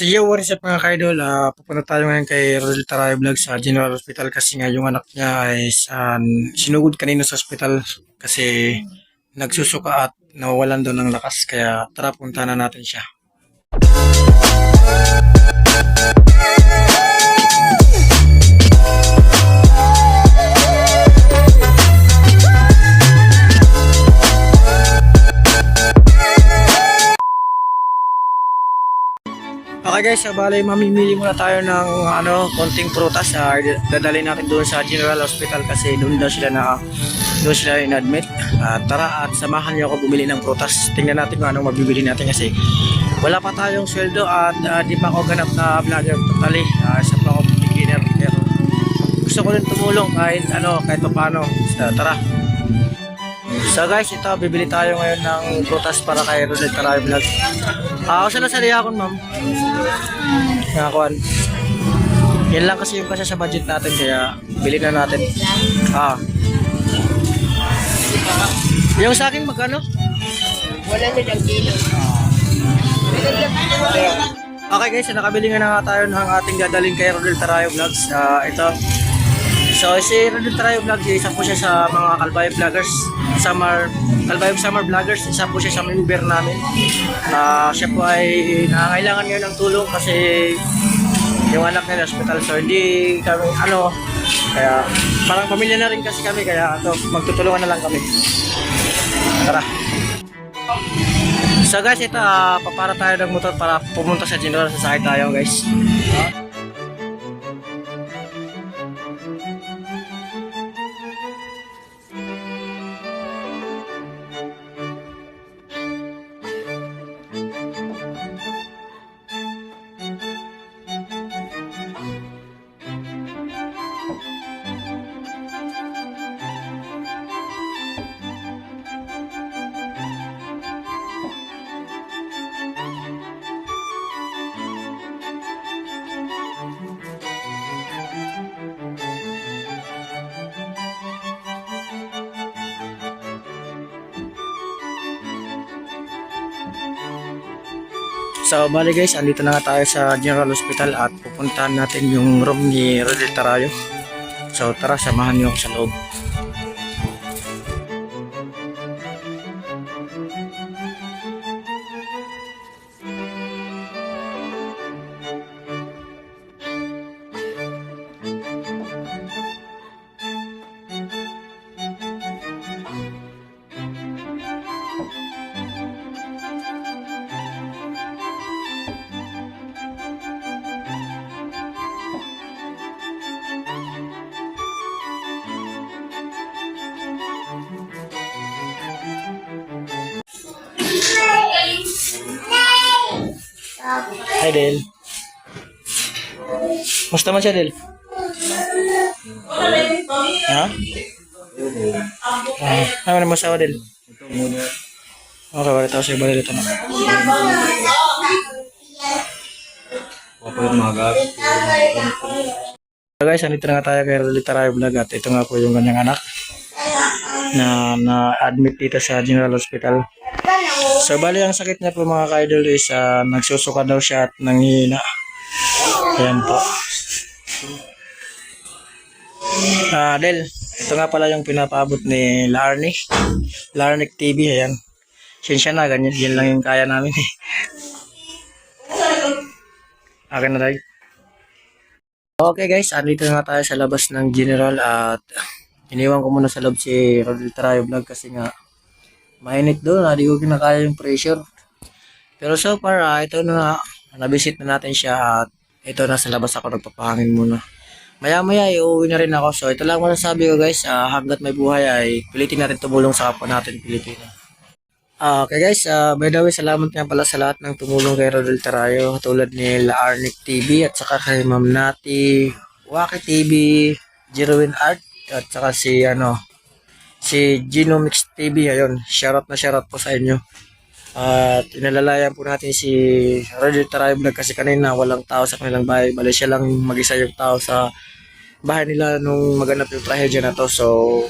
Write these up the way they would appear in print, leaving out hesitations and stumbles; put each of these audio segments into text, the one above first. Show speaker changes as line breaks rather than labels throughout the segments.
So yo, what is up mga kaidol? Pupunta tayo ngayon kay Rodel Tarayo Vlog sa General Hospital kasi nga yung anak niya ay sinugod kanina sa hospital kasi nagsusuka at nawawalan doon ng lakas. Kaya tara, punta na natin siya. Okay guys, bali mamimili muna tayo ng konting prutas. Dadalhin natin doon sa General Hospital kasi doon sila in-admit. Tara at samahan niyo ako bumili ng prutas. Tingnan natin kung anong mabibili natin kasi wala pa tayong sweldo at di pa ako ganap na vlogger totally. Isa pa ako beginner pero gusto ko rin tumulong kahit paano. Tara. So guys, ito bibili tayo ngayon ng prutas para kay Rodel Tarayo Vlog. Saan na sa liyakon, ma'am? Nakakuan. Yan lang kasi yung kasya sa budget natin kaya bilhin na natin. Yung sa akin magkano?
Wala na ng kilo.
Okay guys, nakabili nga na nga tayo ng ating dadaling kay Rodel Tarayo Vlogs. Ito. So si Rodel Tarayo Vlogs, isa po siya sa mga Kalbayo Vloggers. Kalbayo Summer Vloggers, isa po siya sa member namin. Siya po ay nangangailangan ngayon ng tulong kasi yung anak niya sa hospital. So hindi kami kaya parang pamilya na rin kasi kami kaya magtutulungan na lang kami. Tara. So guys, ito papara tayo ng motor para pumunta sa General. Sasakay tayo guys. So bali guys, andito na nga tayo sa General Hospital at pupuntahan natin yung room ni Rodel Tarayo. So tara, samahan niyo ako sa loob. Hi Del. Musta man siya Del? Ha? Ano naman masawa Del? Okay, wala tao sa'yo ba dito na? So guys, andito na nga tayo kay Rodel Tarayo Vlog at ito nga po yung kanyang anak na na-admit dito sa General Hospital. So bali ang sakit niya po mga ka-idol is nagsusuka daw siya at nanghihina. Ayan po. Del, ito nga pala yung pinapaabot ni Larnick TV. Ayan. Sinsya na, ganyan. Yan lang yung kaya namin. Akin na tayo. Okay guys, andito nga tayo sa labas ng General at iniwan ko muna sa loob si Rodel Tarayo Vlog kasi nga mainit doon, hindi ko kinakaya yung pressure. Pero so far, ito na, nabisit na natin siya at ito na sa labas ako nagpapahangin muna. Maya-maya, uuwi na rin ako. So ito lang masasabi ko guys, hanggat may buhay ay pilitin natin tumulong sa kapwa natin Pilipino. Okay guys, by the way, salamat nga pala sa lahat ng tumulong kay Rodel Tarayo. Tulad ni Larnick TV at saka kay Ma'am Nati, Waki TV, Jerwin Art at saka si Genomics TV. Ayun, shoutout po sa inyo. At inalalayan po natin si Rodel Tarayo Vlog kasi kanina walang tao sa kanilang bahay. Bali siya lang mag-isa yung tao sa bahay nila nung maganap yung trahedya na to. So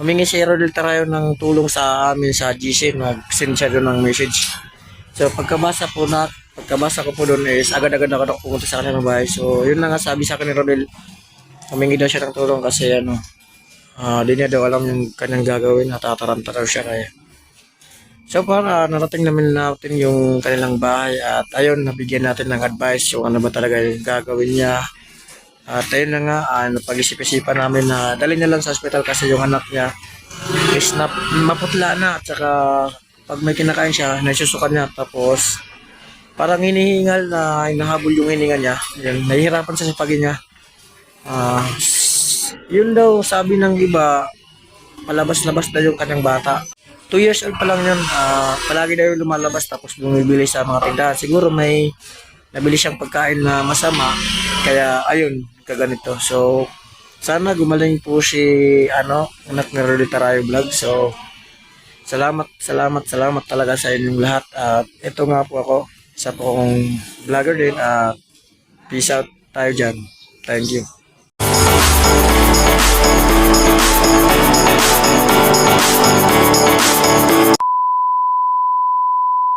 humingi si Rodel Tarayo ng tulong sa amin sa GC. Nag-send siya doon ng message. So pagkabasa po pagkabasa ko po doon is agad-agad ako pumunta sa kanilang bahay. So, yun na nga sabi sa akin ni Rodel, humingi daw siya ng tulong kasi di niya daw alam yung kanyang gagawin, natataranta daw siya kaya. So, para narating natin yung kanilang bahay at ayun, nabigyan natin ng advice yung ano ba talaga yung gagawin niya. At ayun na nga, napag-isip-isipan namin na dalhin niya lang sa hospital kasi yung anak niya is maputla na at saka pag may kinakain siya, nasusukan niya tapos parang hinihingal na hinahabol yung hininga niya. Yun, nahihirapan sa pagin niya. Yun daw sabi ng iba, palabas-labas na yung kanyang bata. 2 years old pa lang yun. Palagi daw yung lumalabas tapos bumibili sa mga tindahan. Siguro may nabili siyang pagkain na masama. Kaya ayun, kaganito. So, sana gumaling po si anak ni Rolly Tarayo Vlog. So, salamat talaga sa inyong lahat. At ito nga po ako, isa po akong vlogger din. Peace out tayo dyan. Thank you.